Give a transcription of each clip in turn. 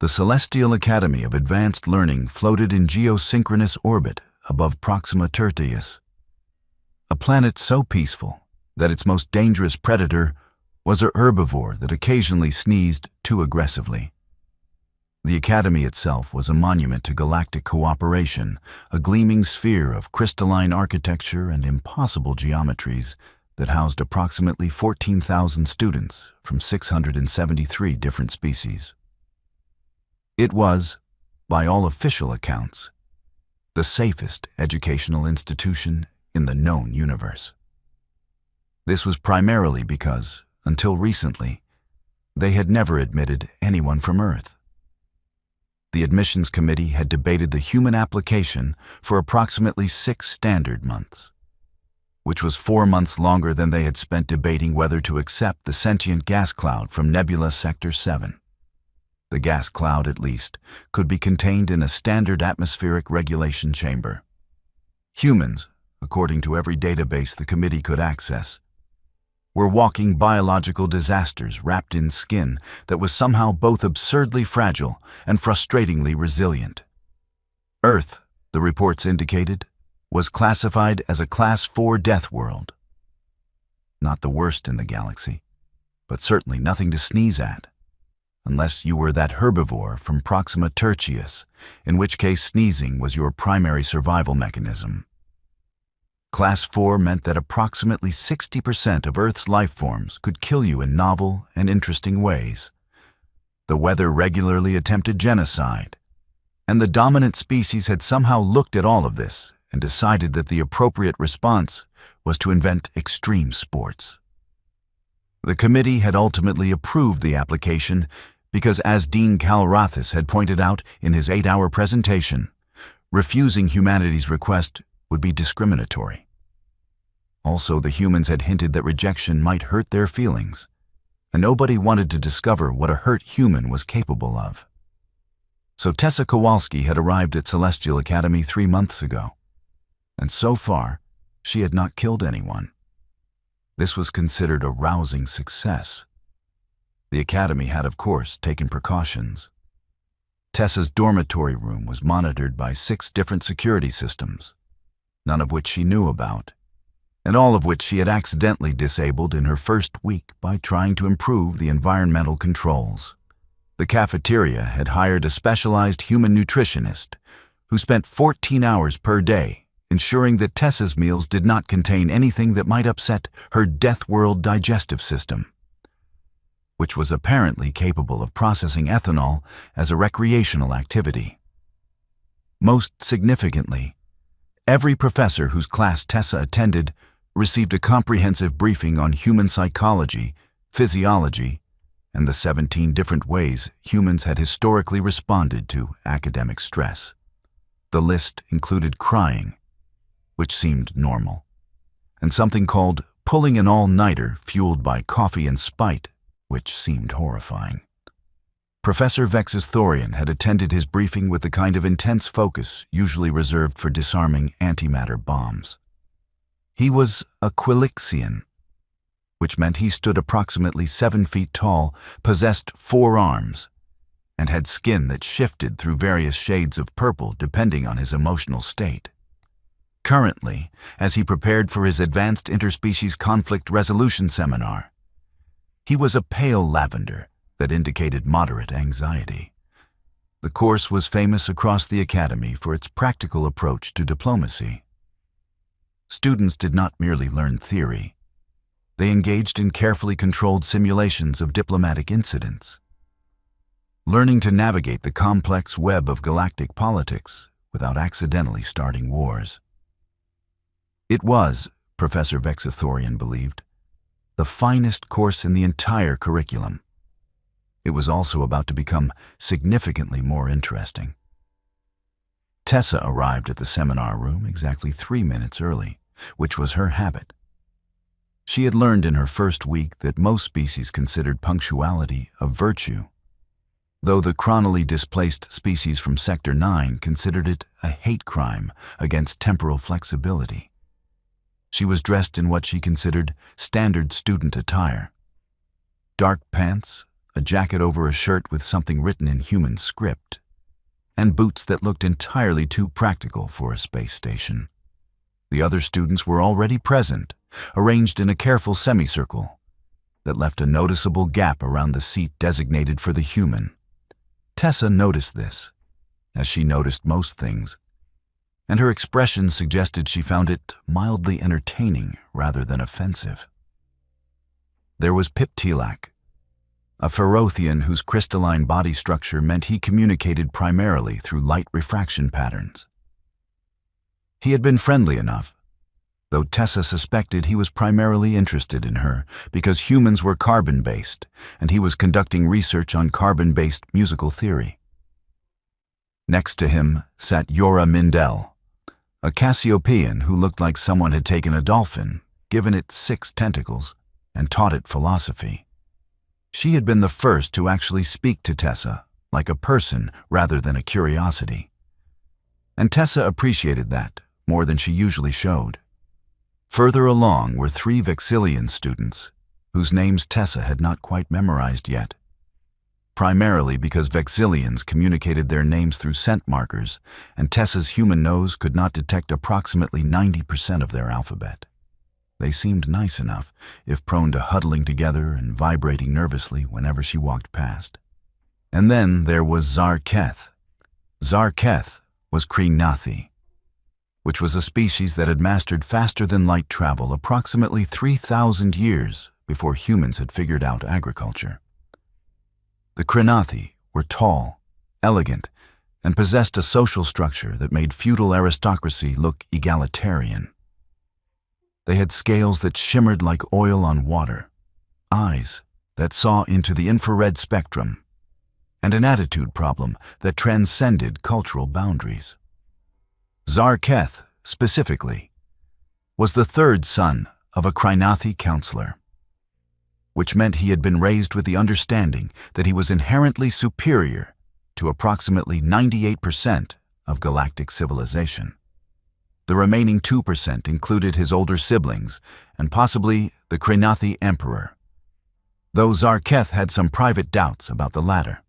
The Celestial Academy of Advanced Learning floated in geosynchronous orbit above Proxima Tertius, a planet so peaceful that its most dangerous predator was a herbivore that occasionally sneezed too aggressively. The Academy itself was a monument to galactic cooperation, a gleaming sphere of crystalline architecture and impossible geometries that housed approximately 14,000 students from 673 different species. It was, by all official accounts, the safest educational institution in the known universe. This was primarily because, until recently, they had never admitted anyone from Earth. The admissions committee had debated the human application for approximately 6 standard months, which was 4 months longer than they had spent debating whether to accept the sentient gas cloud from Nebula Sector 7. The gas cloud, at least, could be contained in a standard atmospheric regulation chamber. Humans, according to every database the committee could access, were walking biological disasters wrapped in skin that was somehow both absurdly fragile and frustratingly resilient. Earth, the reports indicated, was classified as a Class 4 Deathworld. Not the worst in the galaxy, but certainly nothing to sneeze at, unless you were that herbivore from Proxima Tertius, in which case sneezing was your primary survival mechanism. Class 4 meant that approximately 60% of Earth's life forms could kill you in novel and interesting ways. The weather regularly attempted genocide, and the dominant species had somehow looked at all of this and decided that the appropriate response was to invent extreme sports. The committee had ultimately approved the application because, as Dean Calrathis had pointed out in his 8-hour presentation, refusing humanity's request would be discriminatory. Also, the humans had hinted that rejection might hurt their feelings, and nobody wanted to discover what a hurt human was capable of. So Tessa Kowalski had arrived at Celestial Academy 3 months ago, and so far, she had not killed anyone. This was considered a rousing success. The Academy had, of course, taken precautions. Tessa's dormitory room was monitored by 6 different security systems, none of which she knew about, and all of which she had accidentally disabled in her first week by trying to improve the environmental controls. The cafeteria had hired a specialized human nutritionist who spent 14 hours per day ensuring that Tessa's meals did not contain anything that might upset her Deathworld digestive system, which was apparently capable of processing ethanol as a recreational activity. Most significantly, every professor whose class Tessa attended received a comprehensive briefing on human psychology, physiology, and the 17 different ways humans had historically responded to academic stress. The list included crying, which seemed normal, and something called pulling an all-nighter fueled by coffee and spite, which seemed horrifying. Professor Vexus Thorian had attended his briefing with the kind of intense focus usually reserved for disarming antimatter bombs. He was a Quilixian, which meant he stood approximately 7 feet tall, possessed 4 arms, and had skin that shifted through various shades of purple depending on his emotional state. Currently, as he prepared for his Advanced Interspecies Conflict Resolution Seminar, he was a pale lavender that indicated moderate anxiety. The course was famous across the Academy for its practical approach to diplomacy. Students did not merely learn theory. They engaged in carefully controlled simulations of diplomatic incidents, learning to navigate the complex web of galactic politics without accidentally starting wars. It was, Professor Vexathorian believed, the finest course in the entire curriculum. It was also about to become significantly more interesting. Tessa arrived at the seminar room exactly 3 minutes early, which was her habit. She had learned in her first week that most species considered punctuality a virtue, though the chronally displaced species from Sector 9 considered it a hate crime against temporal flexibility. She was dressed in what she considered standard student attire: dark pants, a jacket over a shirt with something written in human script, and boots that looked entirely too practical for a space station. The other students were already present, arranged in a careful semicircle that left a noticeable gap around the seat designated for the human. Tessa noticed this, as she noticed most things, and her expression suggested she found it mildly entertaining rather than offensive. There was Pip Tilak, a Ferothian whose crystalline body structure meant he communicated primarily through light refraction patterns. He had been friendly enough, though Tessa suspected he was primarily interested in her because humans were carbon-based and he was conducting research on carbon-based musical theory. Next to him sat Yora Mindell, a Cassiopean who looked like someone had taken a dolphin, given it 6 tentacles, and taught it philosophy. She had been the first to actually speak to Tessa, like a person rather than a curiosity. And Tessa appreciated that more than she usually showed. Further along were 3 Vexillian students, whose names Tessa had not quite memorized yet. Primarily because Vexillians communicated their names through scent markers, and Tessa's human nose could not detect approximately 90% of their alphabet. They seemed nice enough, if prone to huddling together and vibrating nervously whenever she walked past. And then there was Zarketh. Zarketh was Krenathi, which was a species that had mastered faster-than-light travel approximately 3,000 years before humans had figured out agriculture. The Krenathi were tall, elegant, and possessed a social structure that made feudal aristocracy look egalitarian. They had scales that shimmered like oil on water, eyes that saw into the infrared spectrum, and an attitude problem that transcended cultural boundaries. Zarketh, specifically, was the 3rd son of a Krenathi counselor, which meant he had been raised with the understanding that he was inherently superior to approximately 98% of galactic civilization. The remaining 2% included his older siblings and possibly the Krenathi Emperor, though Zarketh had some private doubts about the latter.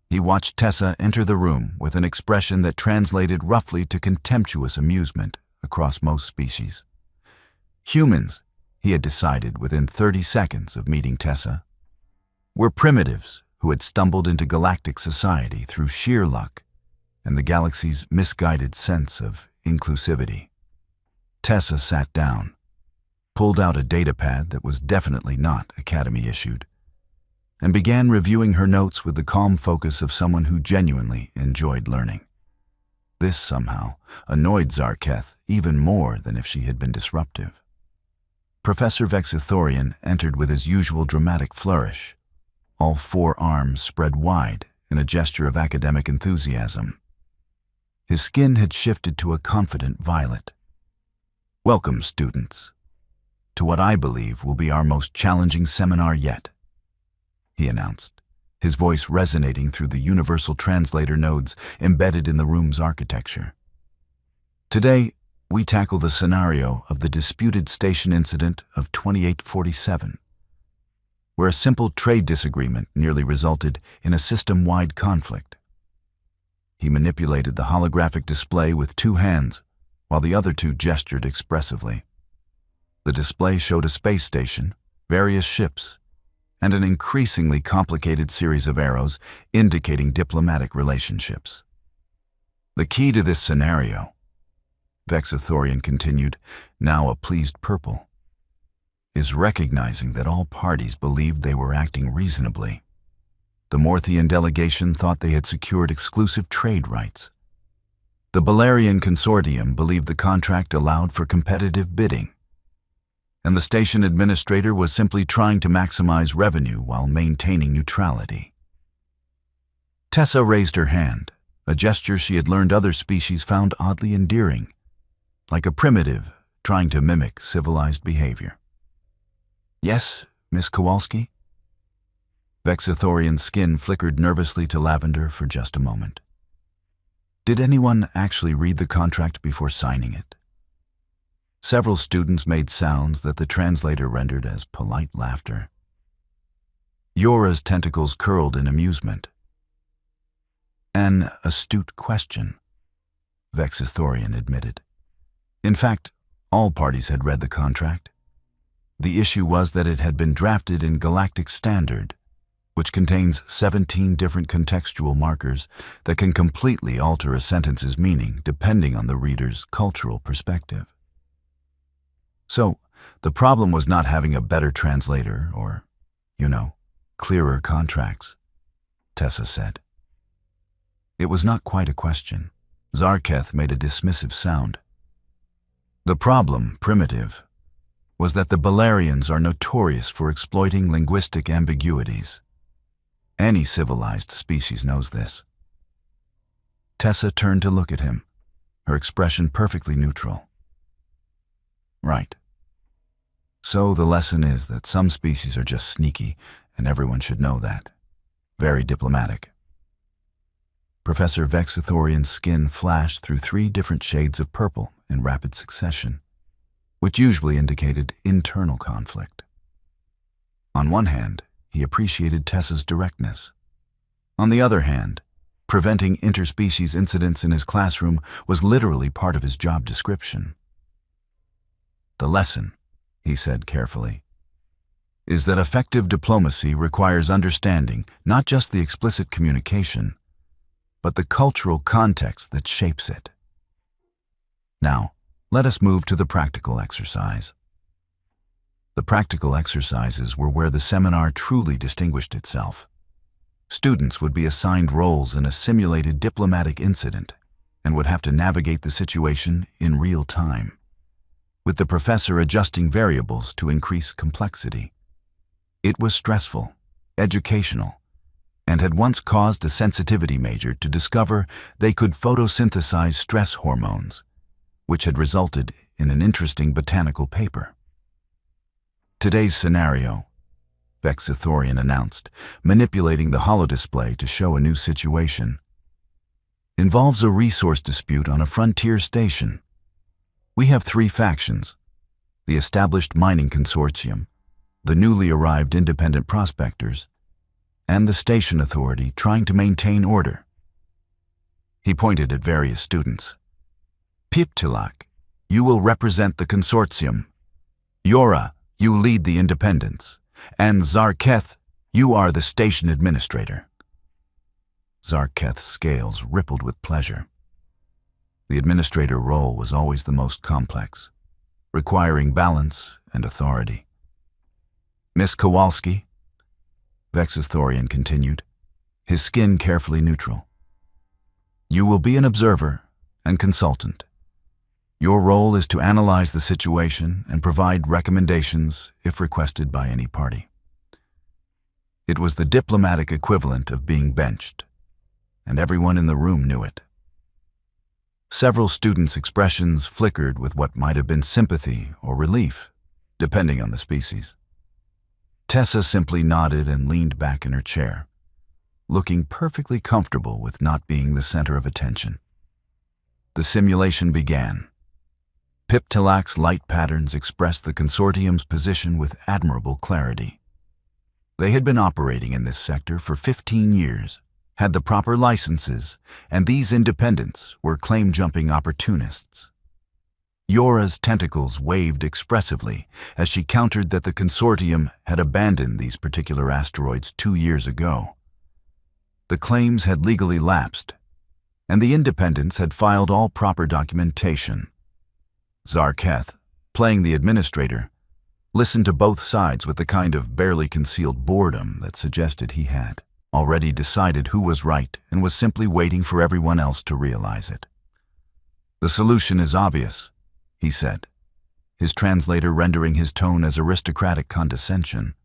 He watched Tessa enter the room with an expression that translated roughly to contemptuous amusement across most species. Humans, he had decided within 30 seconds of meeting Tessa, were primitives who had stumbled into galactic society through sheer luck and the galaxy's misguided sense of inclusivity. Tessa sat down, pulled out a datapad that was definitely not Academy-issued, and began reviewing her notes with the calm focus of someone who genuinely enjoyed learning. This somehow annoyed Zarketh even more than if she had been disruptive. Professor Vexithorian entered with his usual dramatic flourish, all 4 arms spread wide in a gesture of academic enthusiasm. His skin had shifted to a confident violet. "Welcome, students, to what I believe will be our most challenging seminar yet," he announced, his voice resonating through the universal translator nodes embedded in the room's architecture. "Today, we tackle the scenario of the disputed station incident of 2847, where a simple trade disagreement nearly resulted in a system-wide conflict." He manipulated the holographic display with 2 hands, while the other 2 gestured expressively. The display showed a space station, various ships, and an increasingly complicated series of arrows indicating diplomatic relationships. "The key to this scenario," Vexithorian continued, now a pleased purple, "is recognizing that all parties believed they were acting reasonably. The Morthian delegation thought they had secured exclusive trade rights. The Balerian Consortium believed the contract allowed for competitive bidding, and the station administrator was simply trying to maximize revenue while maintaining neutrality." Tessa raised her hand, a gesture she had learned other species found oddly endearing, like a primitive trying to mimic civilized behavior. "Yes, Miss Kowalski?" Vexithorian's skin flickered nervously to lavender for just a moment. Did anyone actually read the contract before signing it? Several students made sounds that the translator rendered as polite laughter. Yora's tentacles curled in amusement. An astute question, Vexithorian admitted. In fact, all parties had read the contract. The issue was that it had been drafted in Galactic Standard, which contains 17 different contextual markers that can completely alter a sentence's meaning depending on the reader's cultural perspective. So, the problem was not having a better translator or, clearer contracts, Tessa said. It was not quite a question. Zarketh made a dismissive sound. The problem, Primitive, was that the Balerians are notorious for exploiting linguistic ambiguities. Any civilized species knows this. Tessa turned to look at him, her expression perfectly neutral. Right. So the lesson is that some species are just sneaky, and everyone should know that. Very diplomatic. Professor Vexithorian's skin flashed through 3 different shades of purple in rapid succession, which usually indicated internal conflict. On one hand, he appreciated Tessa's directness. On the other hand, preventing interspecies incidents in his classroom was literally part of his job description. The lesson, he said carefully, is that effective diplomacy requires understanding not just the explicit communication, but the cultural context that shapes it. Now, let us move to the practical exercise. The practical exercises were where the seminar truly distinguished itself. Students would be assigned roles in a simulated diplomatic incident and would have to navigate the situation in real time, with the professor adjusting variables to increase complexity. It was stressful, educational, and had once caused a sensitivity major to discover they could photosynthesize stress hormones, which had resulted in an interesting botanical paper. Today's scenario, Vexithorian announced, manipulating the holodisplay to show a new situation, involves a resource dispute on a frontier station. We have 3 factions: the established mining consortium, the newly arrived independent prospectors, and the station authority trying to maintain order. He pointed at various students. Piptilak, you will represent the consortium. Yora, you lead the independents. And Zarketh, you are the station administrator. Zarketh's scales rippled with pleasure. The administrator role was always the most complex, requiring balance and authority. Miss Kowalski, Vexithorian continued, his skin carefully neutral. You will be an observer and consultant. Your role is to analyze the situation and provide recommendations if requested by any party. It was the diplomatic equivalent of being benched, and everyone in the room knew it. Several students' expressions flickered with what might have been sympathy or relief, depending on the species. Tessa simply nodded and leaned back in her chair, looking perfectly comfortable with not being the center of attention. The simulation began. Piptilak's light patterns expressed the consortium's position with admirable clarity. They had been operating in this sector for 15 years, had the proper licenses, and these independents were claim-jumping opportunists. Yora's tentacles waved expressively as she countered that the consortium had abandoned these particular asteroids 2 years ago. The claims had legally lapsed, and the independents had filed all proper documentation. Zarketh, playing the administrator, listened to both sides with the kind of barely concealed boredom that suggested he had already decided who was right and was simply waiting for everyone else to realize it. The solution is obvious, he said, his translator rendering his tone as aristocratic condescension.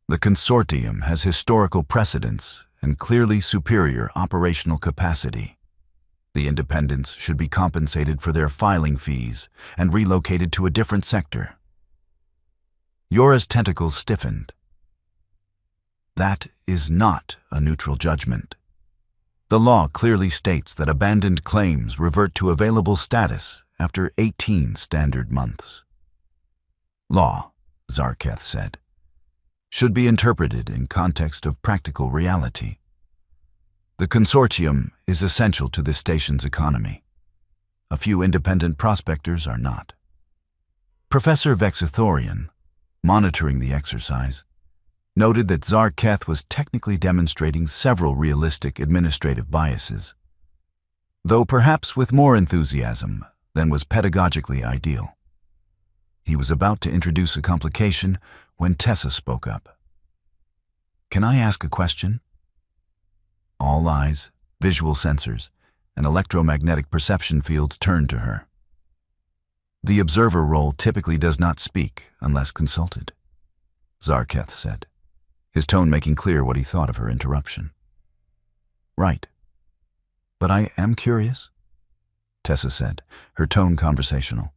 The consortium has historical precedence and clearly superior operational capacity. The independents should be compensated for their filing fees and relocated to a different sector. Yora's tentacles stiffened. That is not a neutral judgment. The law clearly states that abandoned claims revert to available status after 18 standard months. Law, Zarketh said. should be interpreted in context of practical reality. The consortium is essential to this station's economy. A few independent prospectors are not. Professor Vexithorian, monitoring the exercise, noted that Zarketh was technically demonstrating several realistic administrative biases, though perhaps with more enthusiasm than was pedagogically ideal. He was about to introduce a complication when Tessa spoke up. "Can I ask a question?" All eyes, visual sensors, and electromagnetic perception fields turned to her. "The observer role typically does not speak unless consulted," Zarketh said, his tone making clear what he thought of her interruption. "Right. But I am curious," Tessa said, her tone conversational.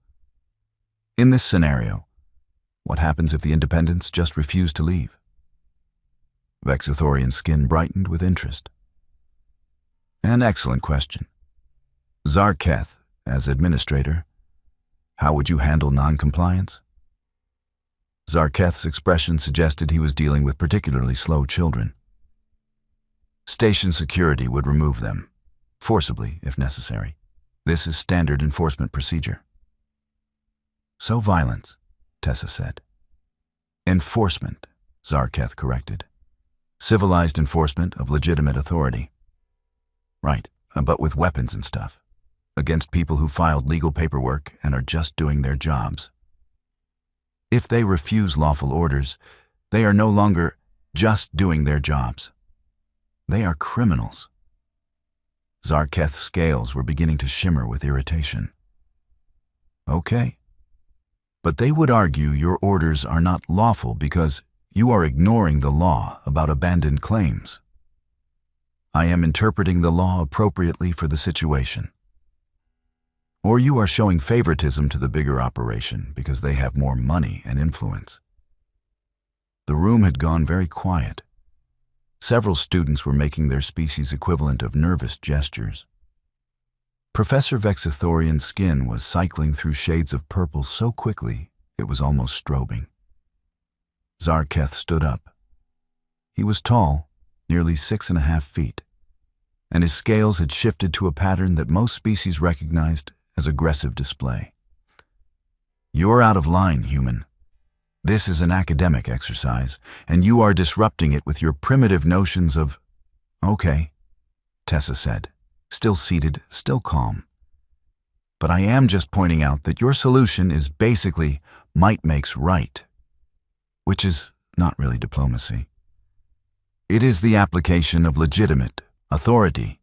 "In this scenario, what happens if the Independents just refuse to leave?" Vexithorian's skin brightened with interest. "An excellent question. Zarketh, as administrator, how would you handle non-compliance?" Zarketh's expression suggested he was dealing with particularly slow children. "Station security would remove them, forcibly if necessary. This is standard enforcement procedure." "So violence," Tessa said. "Enforcement," Zarketh corrected. "Civilized enforcement of legitimate authority." "Right, but with weapons and stuff. Against people who filed legal paperwork and are just doing their jobs. If they refuse lawful orders, they are no longer just doing their jobs. They are criminals." Zarketh's scales were beginning to shimmer with irritation. "Okay. But they would argue your orders are not lawful because you are ignoring the law about abandoned claims. I am interpreting the law appropriately for the situation. Or you are showing favoritism to the bigger operation because they have more money and influence." The room had gone very quiet. Several students were making their species equivalent of nervous gestures. Professor Vexithorian's skin was cycling through shades of purple so quickly it was almost strobing. Zarketh stood up. He was tall, nearly 6.5 feet, and his scales had shifted to a pattern that most species recognized as aggressive display. "You're out of line, human. This is an academic exercise, and you are disrupting it with your primitive notions of—" "Okay," Tessa said, still seated, still calm. "But I am just pointing out that your solution is basically might makes right, which is not really diplomacy. It is the application of legitimate authority,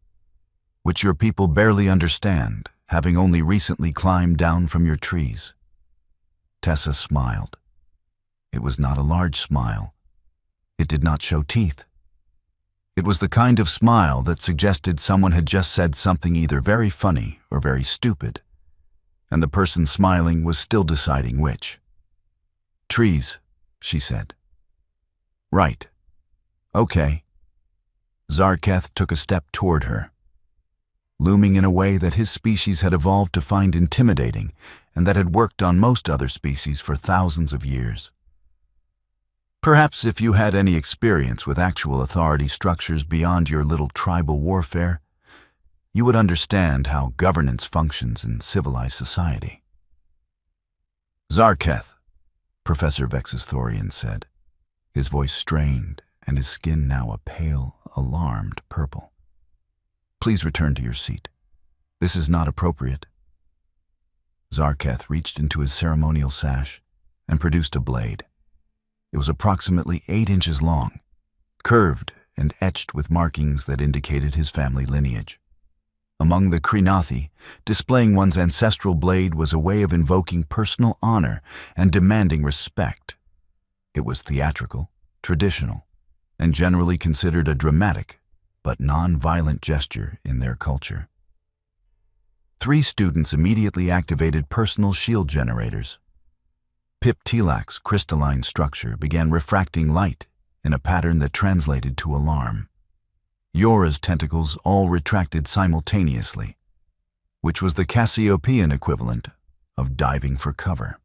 which your people barely understand, having only recently climbed down from your trees." Tessa smiled. It was not a large smile. It did not show teeth. It was the kind of smile that suggested someone had just said something either very funny or very stupid, and the person smiling was still deciding which. "Trees," she said. "Right. Okay." Zarketh took a step toward her, looming in a way that his species had evolved to find intimidating and that had worked on most other species for thousands of years. Perhaps if you had any experience with actual authority structures beyond your little tribal warfare, you would understand how governance functions in civilized society. "Zarketh," Professor Vexithorian said, his voice strained and his skin now a pale, alarmed purple. "Please return to your seat. This is not appropriate." Zarketh reached into his ceremonial sash and produced a blade. It was approximately 8 inches long, curved and etched with markings that indicated his family lineage. Among the Krinathi, displaying one's ancestral blade was a way of invoking personal honor and demanding respect. It was theatrical, traditional, and generally considered a dramatic but non-violent gesture in their culture. 3 students immediately activated personal shield generators. Pip Tilak's crystalline structure began refracting light in a pattern that translated to alarm. Yora's tentacles all retracted simultaneously, which was the Cassiopean equivalent of diving for cover.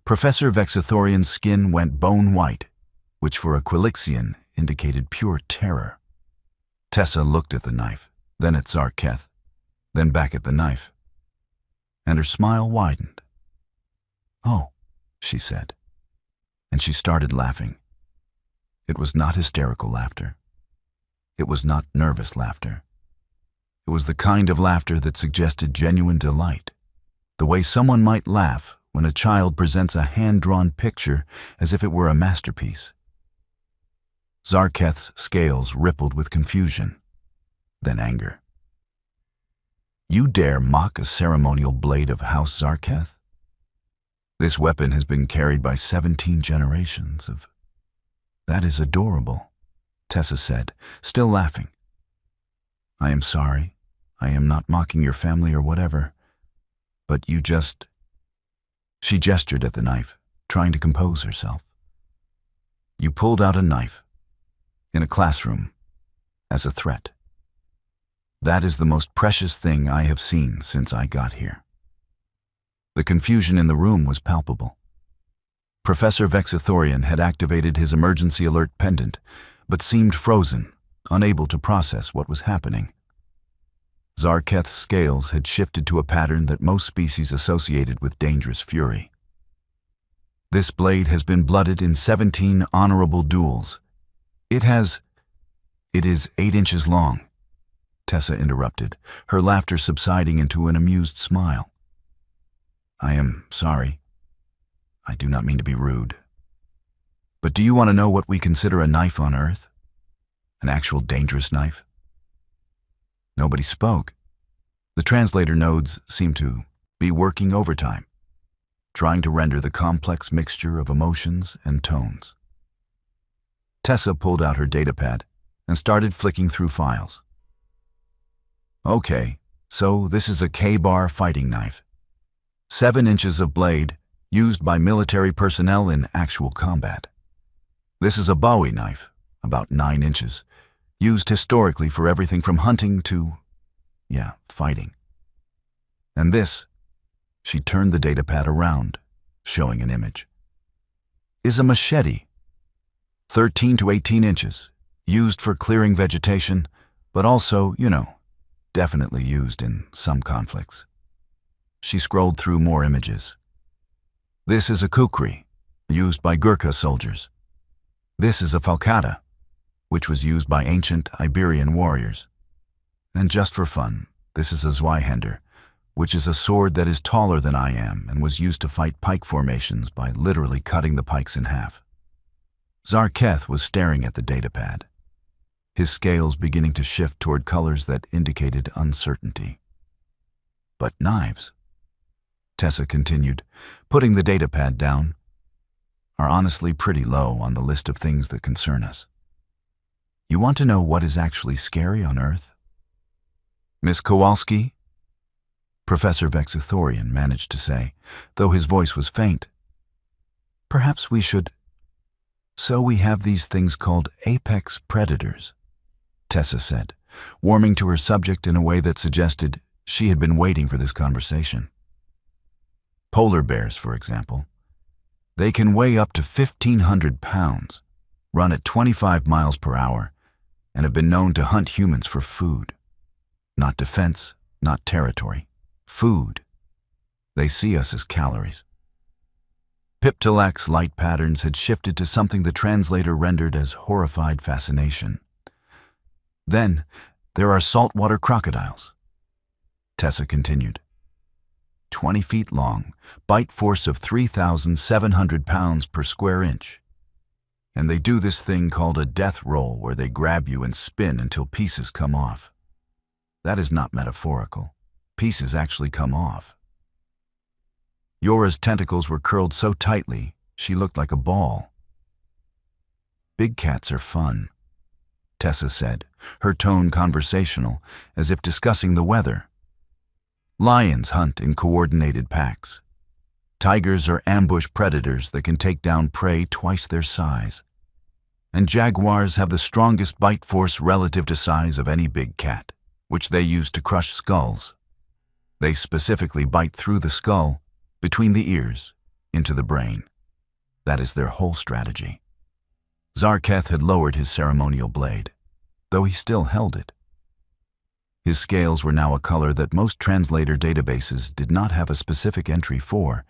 Professor Vexithorian's skin went bone white, which for a Quilixian indicated pure terror. Tessa looked at the knife, then at Zarketh, then back at the knife, and her smile widened. "Oh," she said, and she started laughing. It was not hysterical laughter. It was not nervous laughter. It was the kind of laughter that suggested genuine delight, the way someone might laugh when a child presents a hand-drawn picture as if it were a masterpiece. Zarketh's scales rippled with confusion, then anger. "You dare mock a ceremonial blade of House Zarketh? This weapon has been carried by 17 generations of—" "That is adorable," Tessa said, still laughing. "I am sorry. I am not mocking your family or whatever. But you just—" She gestured at the knife, trying to compose herself. "You pulled out a knife, in a classroom, as a threat. That is the most precious thing I have seen since I got here." The confusion in the room was palpable. Professor Vexithorian had activated his emergency alert pendant, but seemed frozen, unable to process what was happening. Zarketh's scales had shifted to a pattern that most species associated with dangerous fury. "This blade has been blooded in 17 honorable duels. It is 8 inches long," Tessa interrupted, her laughter subsiding into an amused smile. "I am sorry. I do not mean to be rude. But do you want to know what we consider a knife on Earth? An actual dangerous knife?" Nobody spoke. The translator nodes seemed to be working overtime, trying to render the complex mixture of emotions and tones. Tessa pulled out her datapad and started flicking through files. "Okay, so this is a K-bar fighting knife. 7 inches of blade, used by military personnel in actual combat. This is a Bowie knife, about 9 inches, used historically for everything from hunting to, fighting. And this," she turned the datapad around, showing an image, "is a machete, 13 to 18 inches, used for clearing vegetation, but also, definitely used in some conflicts." She scrolled through more images. "This is a kukri, used by Gurkha soldiers. This is a falcata, which was used by ancient Iberian warriors. And just for fun, this is a Zweihänder, which is a sword that is taller than I am and was used to fight pike formations by literally cutting the pikes in half." Zarketh was staring at the datapad, his scales beginning to shift toward colors that indicated uncertainty. "But knives," Tessa continued, putting the datapad down, "are honestly pretty low on the list of things that concern us. You want to know what is actually scary on Earth?" "Miss Kowalski?" Professor Vexithorian managed to say, though his voice was faint. "Perhaps we should—" "So we have these things called apex predators," Tessa said, warming to her subject in a way that suggested she had been waiting for this conversation. "Polar bears, for example. They can weigh up to 1,500 pounds, run at 25 miles per hour, and have been known to hunt humans for food. Not defense, not territory. Food. They see us as calories." Piptalak's light patterns had shifted to something the translator rendered as horrified fascination. "Then, there are saltwater crocodiles," Tessa continued. 20 feet long, bite force of 3,700 pounds per square inch. And they do this thing called a death roll where they grab you and spin until pieces come off. That is not metaphorical. Pieces actually come off. Yora's tentacles were curled so tightly, she looked like a ball. "Big cats are fun," Tessa said, her tone conversational, as if discussing the weather. "Lions hunt in coordinated packs. Tigers are ambush predators that can take down prey twice their size. And jaguars have the strongest bite force relative to size of any big cat, which they use to crush skulls. They specifically bite through the skull, between the ears, into the brain. That is their whole strategy." Zarketh had lowered his ceremonial blade, though he still held it. His scales were now a color that most translator databases did not have a specific entry for,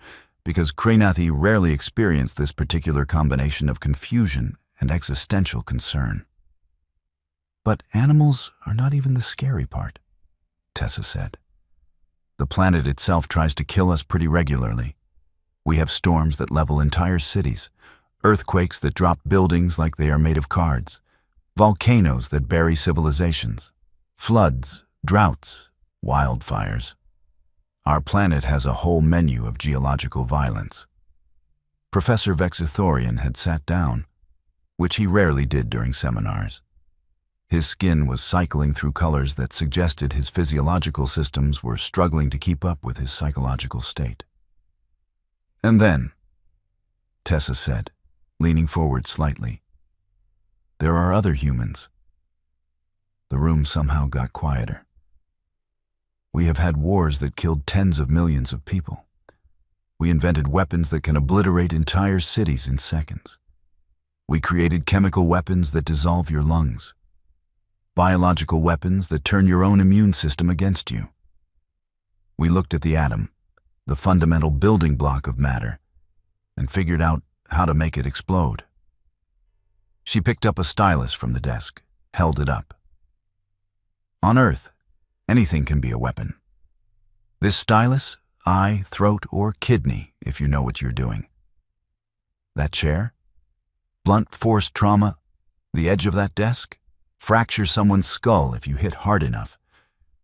because Kranathi rarely experienced this particular combination of confusion and existential concern. But animals are not even the scary part, Tessa said. The planet itself tries to kill us pretty regularly. We have storms that level entire cities, earthquakes that drop buildings like they are made of cards, volcanoes that bury civilizations, floods, droughts, wildfires. Our planet has a whole menu of geological violence. Professor Vexithorian had sat down, which he rarely did during seminars. His skin was cycling through colors that suggested his physiological systems were struggling to keep up with his psychological state. And then, Tessa said, leaning forward slightly, there are other humans. The room somehow got quieter. We have had wars that killed tens of millions of people. We invented weapons that can obliterate entire cities in seconds. We created chemical weapons that dissolve your lungs. Biological weapons that turn your own immune system against you. We looked at the atom, the fundamental building block of matter, and figured out how to make it explode. She picked up a stylus from the desk, held it up. On Earth, anything can be a weapon. This stylus, eye, throat, or kidney, if you know what you're doing. That chair? Blunt force trauma? The edge of that desk? Fracture someone's skull if you hit hard enough.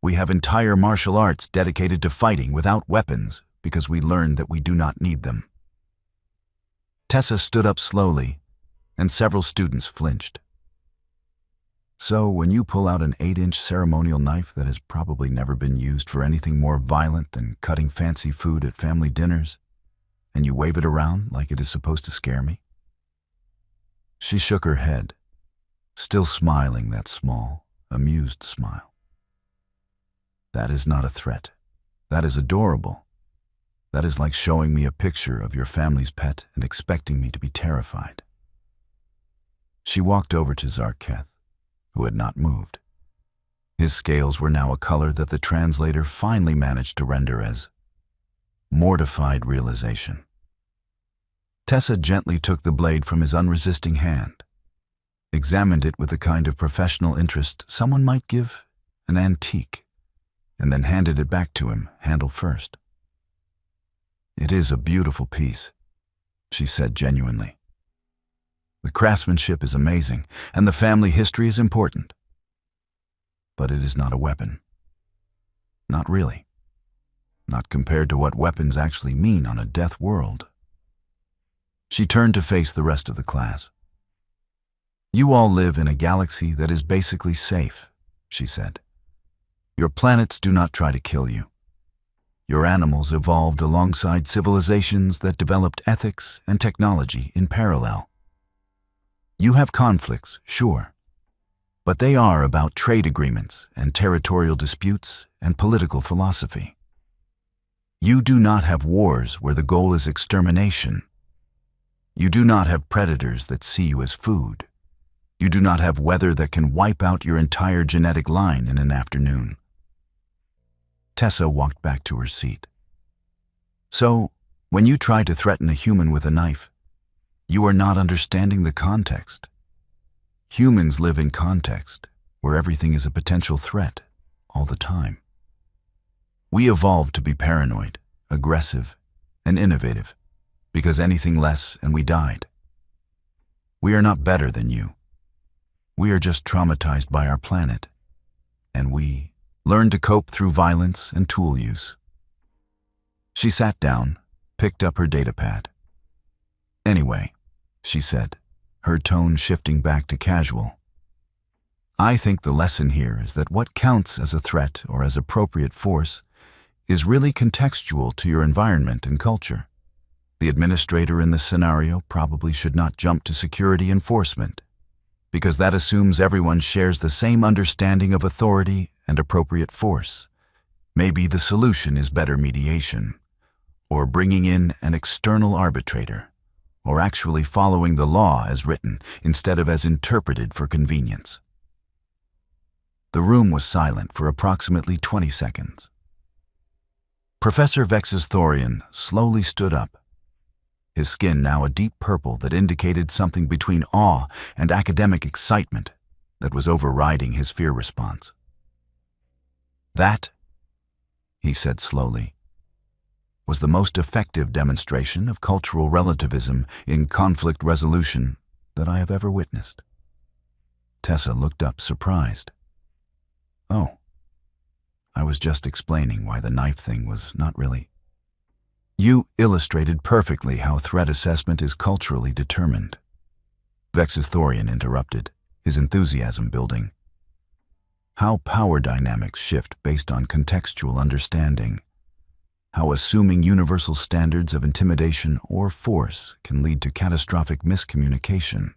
We have entire martial arts dedicated to fighting without weapons because we learned that we do not need them. Tessa stood up slowly, and several students flinched. So when you pull out an 8-inch ceremonial knife that has probably never been used for anything more violent than cutting fancy food at family dinners, and you wave it around like it is supposed to scare me? She shook her head, still smiling that small, amused smile. That is not a threat. That is adorable. That is like showing me a picture of your family's pet and expecting me to be terrified. She walked over to Zarketh, who had not moved. His scales were now a color that the translator finally managed to render as mortified realization. Tessa gently took the blade from his unresisting hand, examined it with the kind of professional interest someone might give an antique, and then handed it back to him, handle first. It is a beautiful piece, she said genuinely. The craftsmanship is amazing, and the family history is important. But it is not a weapon. Not really. Not compared to what weapons actually mean on a death world. She turned to face the rest of the class. You all live in a galaxy that is basically safe, she said. Your planets do not try to kill you. Your animals evolved alongside civilizations that developed ethics and technology in parallel. You have conflicts, sure, but they are about trade agreements and territorial disputes and political philosophy. You do not have wars where the goal is extermination. You do not have predators that see you as food. You do not have weather that can wipe out your entire genetic line in an afternoon. Tessa walked back to her seat. So, when you try to threaten a human with a knife, you are not understanding the context. Humans live in context, where everything is a potential threat, all the time. We evolved to be paranoid, aggressive, and innovative, because anything less and we died. We are not better than you. We are just traumatized by our planet, and we learn to cope through violence and tool use. She sat down, picked up her datapad. Anyway, she said, her tone shifting back to casual. I think the lesson here is that what counts as a threat or as appropriate force is really contextual to your environment and culture. The administrator in this scenario probably should not jump to security enforcement, because that assumes everyone shares the same understanding of authority and appropriate force. Maybe the solution is better mediation, or bringing in an external arbitrator, or actually following the law as written instead of as interpreted for convenience. The room was silent for approximately 20 seconds. Professor Vex's Thorian slowly stood up, his skin now a deep purple that indicated something between awe and academic excitement that was overriding his fear response. That, he said slowly, was the most effective demonstration of cultural relativism in conflict resolution that I have ever witnessed. Tessa looked up, surprised. Oh, I was just explaining why the knife thing was not really. You illustrated perfectly how threat assessment is culturally determined. Vex's Thorian interrupted, his enthusiasm building. How power dynamics shift based on contextual understanding. How assuming universal standards of intimidation or force can lead to catastrophic miscommunication.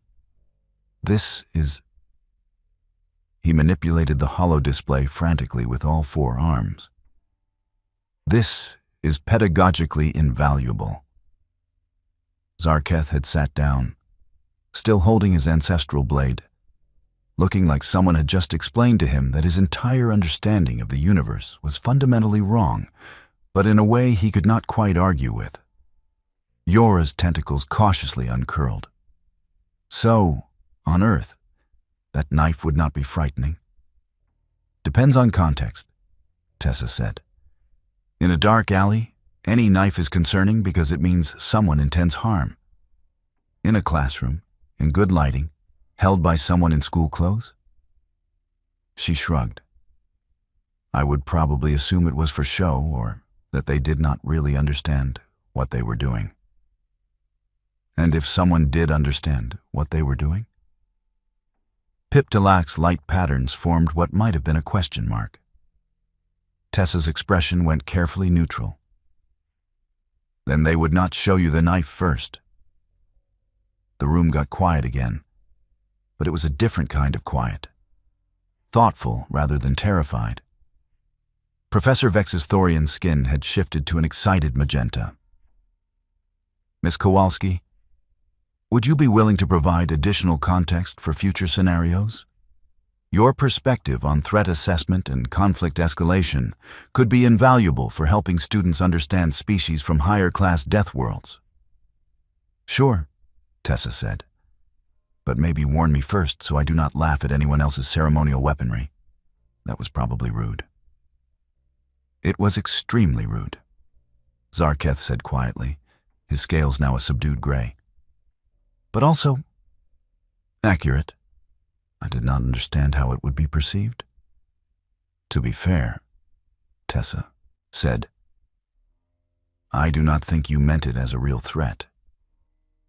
This is... He manipulated the holo display frantically with all four arms. This is pedagogically invaluable. Zarketh had sat down, still holding his ancestral blade, looking like someone had just explained to him that his entire understanding of the universe was fundamentally wrong, but in a way he could not quite argue with. Yora's tentacles cautiously uncurled. So, on Earth, that knife would not be frightening. Depends on context, Tessa said. In a dark alley, any knife is concerning because it means someone intends harm. In a classroom, in good lighting, held by someone in school clothes? She shrugged. I would probably assume it was for show or that they did not really understand what they were doing. And if someone did understand what they were doing? Piptalak's light patterns formed what might have been a question mark. Tessa's expression went carefully neutral. Then they would not show you the knife first. The room got quiet again, but it was a different kind of quiet. Thoughtful rather than terrified. Professor Vex's Thorian skin had shifted to an excited magenta. Miss Kowalski, would you be willing to provide additional context for future scenarios? Your perspective on threat assessment and conflict escalation could be invaluable for helping students understand species from higher-class Deathworlds. Sure, Tessa said. But maybe warn me first so I do not laugh at anyone else's ceremonial weaponry. That was probably rude. It was extremely rude, Zarketh said quietly, his scales now a subdued gray. But also accurate. I did not understand how it would be perceived. To be fair, Tessa said, I do not think you meant it as a real threat.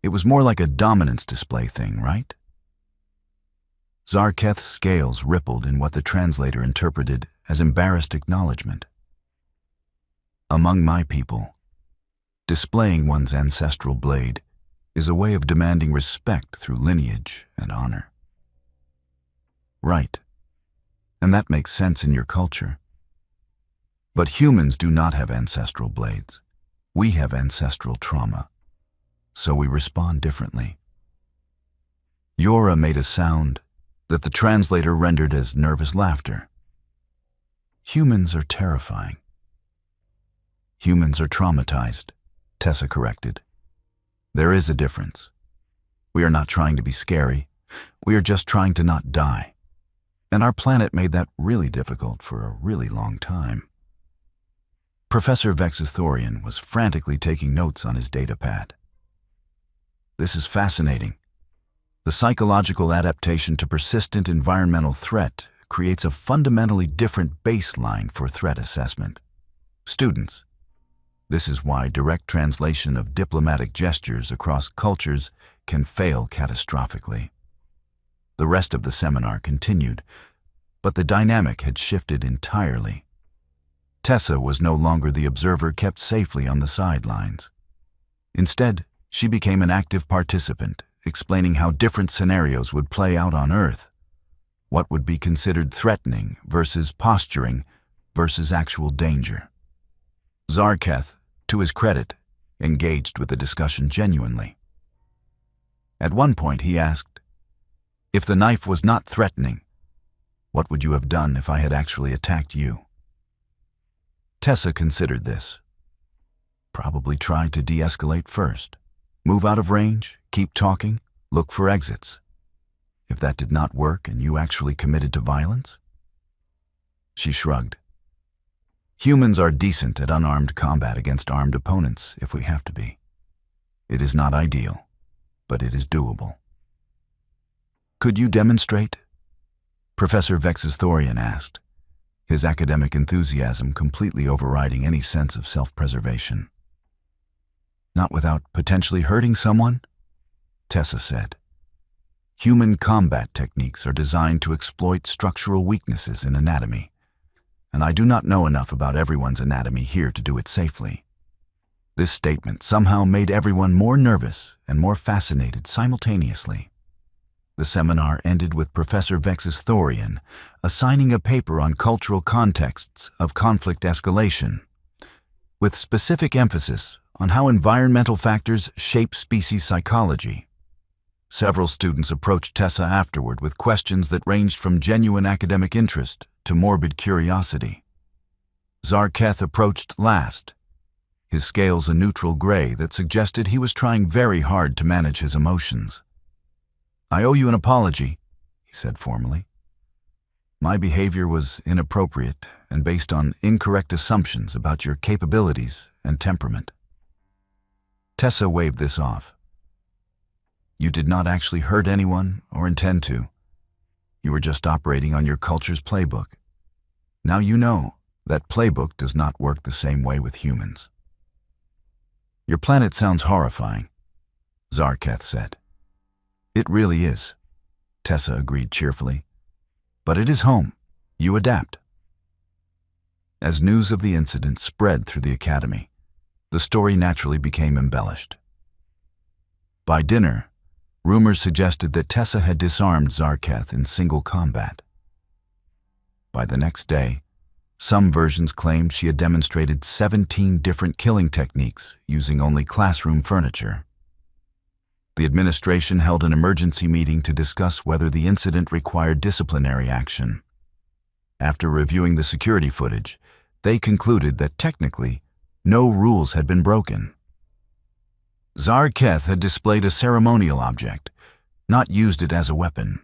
It was more like a dominance display thing, right? Zarketh's scales rippled in what the translator interpreted as embarrassed acknowledgement. Among my people, displaying one's ancestral blade is a way of demanding respect through lineage and honor. Right. And that makes sense in your culture. But humans do not have ancestral blades. We have ancestral trauma. So we respond differently. Yora made a sound that the translator rendered as nervous laughter. Humans are terrifying. Humans are traumatized, Tessa corrected. There is a difference. We are not trying to be scary. We are just trying to not die. And our planet made that really difficult for a really long time. Professor Vex's Thorian was frantically taking notes on his data pad. This is fascinating. The psychological adaptation to persistent environmental threat creates a fundamentally different baseline for threat assessment. Students, this is why direct translation of diplomatic gestures across cultures can fail catastrophically. The rest of the seminar continued, but the dynamic had shifted entirely. Tessa was no longer the observer kept safely on the sidelines. Instead, she became an active participant, explaining how different scenarios would play out on Earth. What would be considered threatening versus posturing versus actual danger. Zarketh, to his credit, engaged with the discussion genuinely. At one point he asked, "If the knife was not threatening, what would you have done if I had actually attacked you?" Tessa considered this. Probably tried to de-escalate first. Move out of range, keep talking, look for exits. If that did not work and you actually committed to violence? She shrugged. Humans are decent at unarmed combat against armed opponents if we have to be. It is not ideal, but it is doable. Could you demonstrate? Professor Vexisthorian asked, his academic enthusiasm completely overriding any sense of self-preservation. Not without potentially hurting someone? Tessa said. Human combat techniques are designed to exploit structural weaknesses in anatomy, and I do not know enough about everyone's anatomy here to do it safely. This statement somehow made everyone more nervous and more fascinated simultaneously. The seminar ended with Professor Vexisthorian assigning a paper on cultural contexts of conflict escalation, with specific emphasis on how environmental factors shape species psychology. Several students approached Tessa afterward with questions that ranged from genuine academic interest to morbid curiosity. Zarketh approached last, his scales a neutral gray that suggested he was trying very hard to manage his emotions. "I owe you an apology," he said formally. "My behavior was inappropriate and based on incorrect assumptions about your capabilities and temperament." Tessa waved this off. "You did not actually hurt anyone or intend to. You were just operating on your culture's playbook. Now you know that playbook does not work the same way with humans." "Your planet sounds horrifying," Zarketh said. "It really is," Tessa agreed cheerfully. "But it is home. You adapt." As news of the incident spread through the academy, the story naturally became embellished. By dinner, rumors suggested that Tessa had disarmed Zarketh in single combat. By the next day, some versions claimed she had demonstrated 17 different killing techniques using only classroom furniture. The administration held an emergency meeting to discuss whether the incident required disciplinary action. After reviewing the security footage, they concluded that technically, no rules had been broken. Zarketh had displayed a ceremonial object, not used it as a weapon.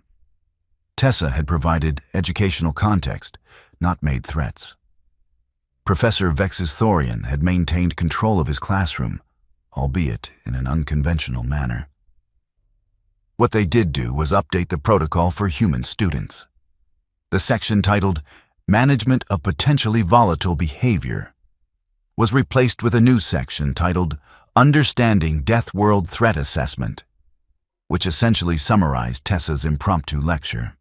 Tessa had provided educational context, not made threats. Professor Vexisthorian had maintained control of his classroom, albeit in an unconventional manner. What they did do was update the protocol for human students. The section titled Management of Potentially Volatile Behavior was replaced with a new section titled Understanding Deathworld Threat Assessment, which essentially summarized Tessa's impromptu lecture.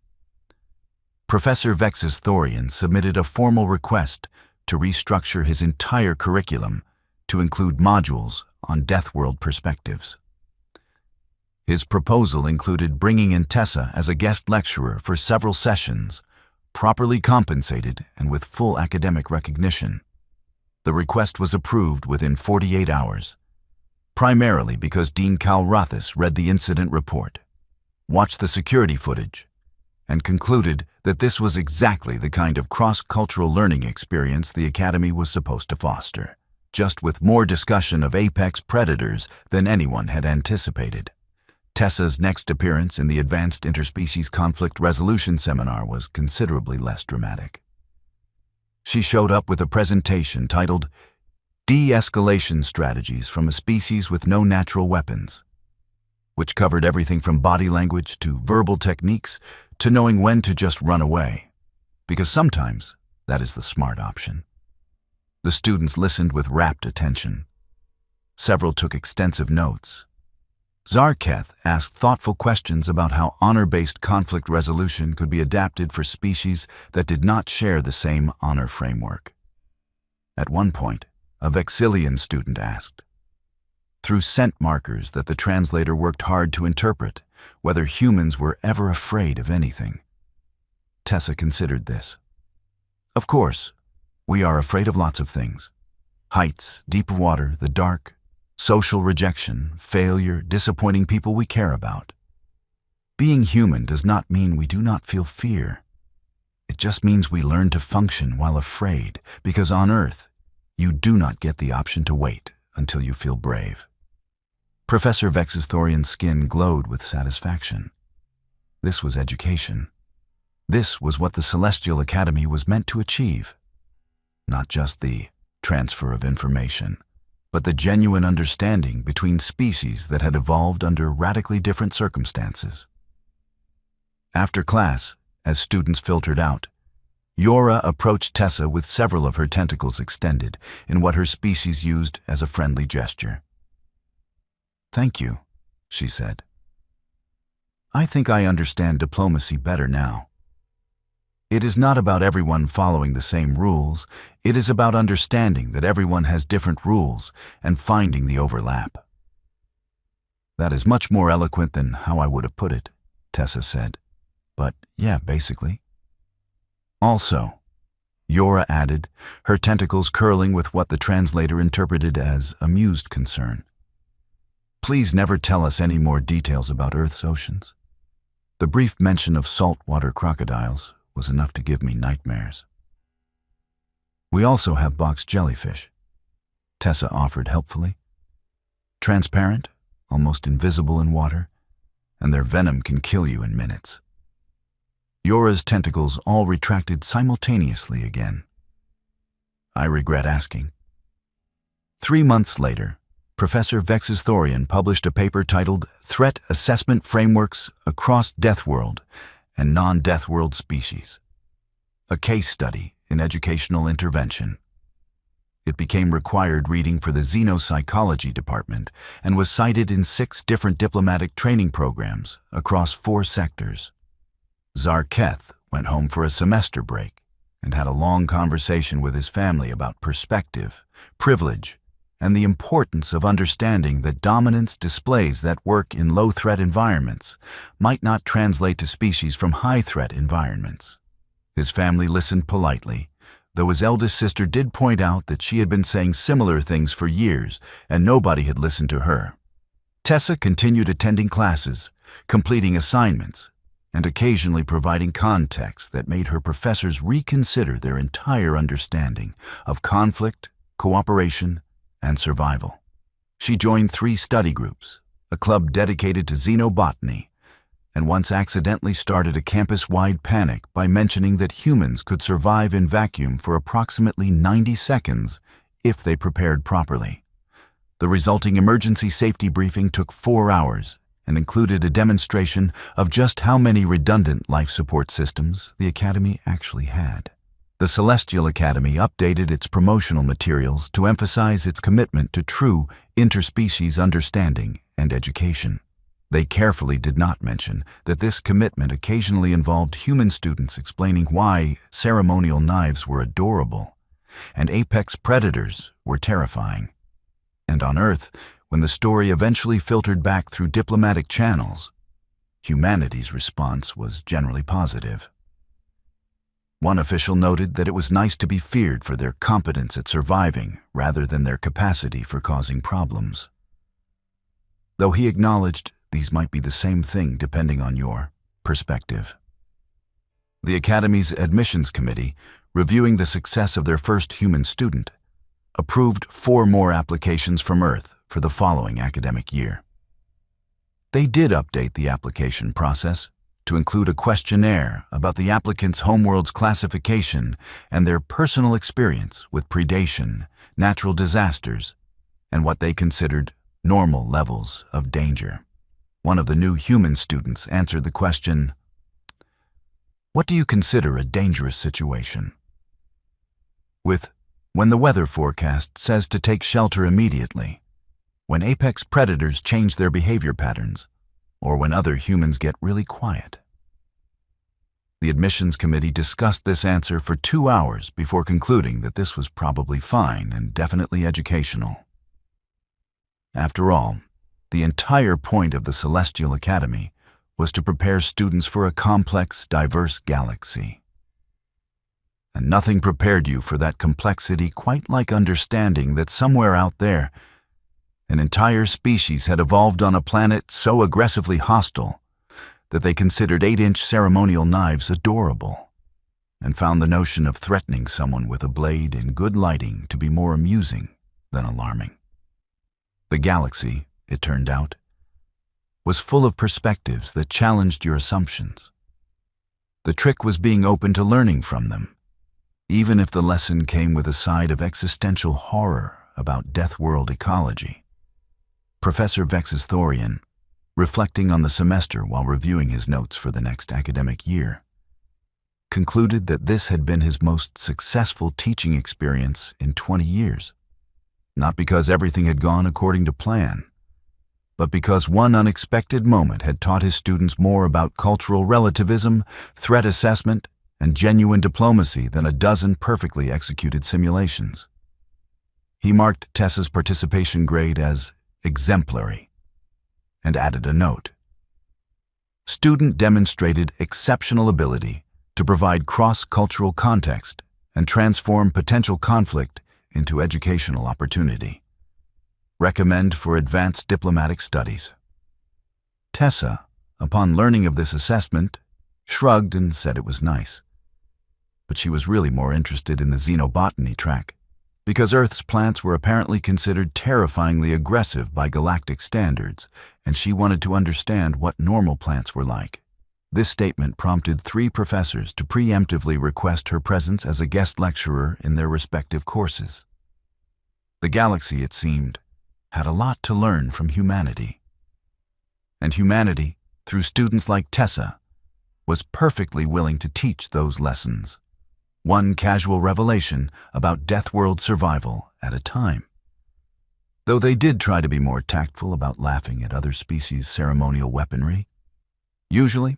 Professor Vexisthorian submitted a formal request to restructure his entire curriculum to include modules on Deathworld perspectives. His proposal included bringing in Tessa as a guest lecturer for several sessions, properly compensated and with full academic recognition. The request was approved within 48 hours, primarily because Dean Kalrathis read the incident report, watched the security footage, and concluded that this was exactly the kind of cross-cultural learning experience the Academy was supposed to foster, just with more discussion of apex predators than anyone had anticipated. Tessa's next appearance in the Advanced Interspecies Conflict Resolution Seminar was considerably less dramatic. She showed up with a presentation titled De-Escalation Strategies from a Species with No Natural Weapons, which covered everything from body language to verbal techniques to knowing when to just run away, because sometimes that is the smart option. The students listened with rapt attention. Several took extensive notes. Zarketh asked thoughtful questions about how honor-based conflict resolution could be adapted for species that did not share the same honor framework. At one point, a Vexillian student asked, through scent markers that the translator worked hard to interpret, whether humans were ever afraid of anything. Tessa considered this. Of course, we are afraid of lots of things. Heights, deep water, the dark, social rejection, failure, disappointing people we care about. Being human does not mean we do not feel fear. It just means we learn to function while afraid, because on Earth, you do not get the option to wait until you feel brave. Professor Vex's Thorian's skin glowed with satisfaction. This was education. This was what the Celestial Academy was meant to achieve. Not just the transfer of information, but the genuine understanding between species that had evolved under radically different circumstances. After class, as students filtered out, Yora approached Tessa with several of her tentacles extended in what her species used as a friendly gesture. "Thank you," she said. "I think I understand diplomacy better now. It is not about everyone following the same rules. It is about understanding that everyone has different rules and finding the overlap." "That is much more eloquent than how I would have put it," Tessa said. "But yeah, basically." "Also," Yora added, her tentacles curling with what the translator interpreted as amused concern, "please never tell us any more details about Earth's oceans. The brief mention of saltwater crocodiles was enough to give me nightmares." "We also have box jellyfish," Tessa offered helpfully. "Transparent, almost invisible in water, and their venom can kill you in minutes." Yora's tentacles all retracted simultaneously again. "I regret asking." 3 months later, Professor Vex's Thorian published a paper titled Threat Assessment Frameworks Across Deathworld and Non-Deathworld Species, a case study in educational intervention. It became required reading for the Xenopsychology department and was cited in 6 different diplomatic training programs across 4 sectors. Zarketh went home for a semester break and had a long conversation with his family about perspective, privilege, and the importance of understanding that dominance displays that work in low-threat environments might not translate to species from high-threat environments. His family listened politely, though his eldest sister did point out that she had been saying similar things for years and nobody had listened to her. Tessa continued attending classes, completing assignments, and occasionally providing context that made her professors reconsider their entire understanding of conflict, cooperation, and survival. She joined 3 study groups, a club dedicated to xenobotany, and once accidentally started a campus-wide panic by mentioning that humans could survive in vacuum for approximately 90 seconds if they prepared properly. The resulting emergency safety briefing took 4 hours and included a demonstration of just how many redundant life support systems the Academy actually had. The Celestial Academy updated its promotional materials to emphasize its commitment to true interspecies understanding and education. They carefully did not mention that this commitment occasionally involved human students explaining why ceremonial knives were adorable and apex predators were terrifying. And on Earth, when the story eventually filtered back through diplomatic channels, humanity's response was generally positive. One official noted that it was nice to be feared for their competence at surviving rather than their capacity for causing problems. Though he acknowledged these might be the same thing depending on your perspective. The Academy's admissions committee, reviewing the success of their first human student, approved 4 more applications from Earth for the following academic year. They did update the application process to include a questionnaire about the applicant's homeworld's classification and their personal experience with predation, natural disasters, and what they considered normal levels of danger. One of the new human students answered the question, "What do you consider a dangerous situation?" with, "When the weather forecast says to take shelter immediately, when apex predators change their behavior patterns, or when other humans get really quiet." The admissions committee discussed this answer for 2 hours before concluding that this was probably fine and definitely educational. After all, the entire point of the Celestial Academy was to prepare students for a complex, diverse galaxy. And nothing prepared you for that complexity quite like understanding that somewhere out there, An entire species had evolved on a planet so aggressively hostile that they considered 8-inch ceremonial knives adorable, and found the notion of threatening someone with a blade in good lighting to be more amusing than alarming. The galaxy, it turned out, was full of perspectives that challenged your assumptions. The trick was being open to learning from them, even if the lesson came with a side of existential horror about Deathworld ecology. Professor Vex's Thorian, reflecting on the semester while reviewing his notes for the next academic year, concluded that this had been his most successful teaching experience in 20 years, not because everything had gone according to plan, but because one unexpected moment had taught his students more about cultural relativism, threat assessment, and genuine diplomacy than a dozen perfectly executed simulations. He marked Tessa's participation grade as exemplary and added a note. Student demonstrated exceptional ability to provide cross-cultural context and transform potential conflict into educational opportunity. Recommend for advanced diplomatic studies. Tessa, upon learning of this assessment, shrugged and said it was nice. But she was really more interested in the xenobotany track, because Earth's plants were apparently considered terrifyingly aggressive by galactic standards, and she wanted to understand what normal plants were like. This statement prompted 3 professors to preemptively request her presence as a guest lecturer in their respective courses. The galaxy, it seemed, had a lot to learn from humanity. And humanity, through students like Tessa, was perfectly willing to teach those lessons, one casual revelation about Deathworld survival at a time. Though they did try to be more tactful about laughing at other species' ceremonial weaponry. Usually,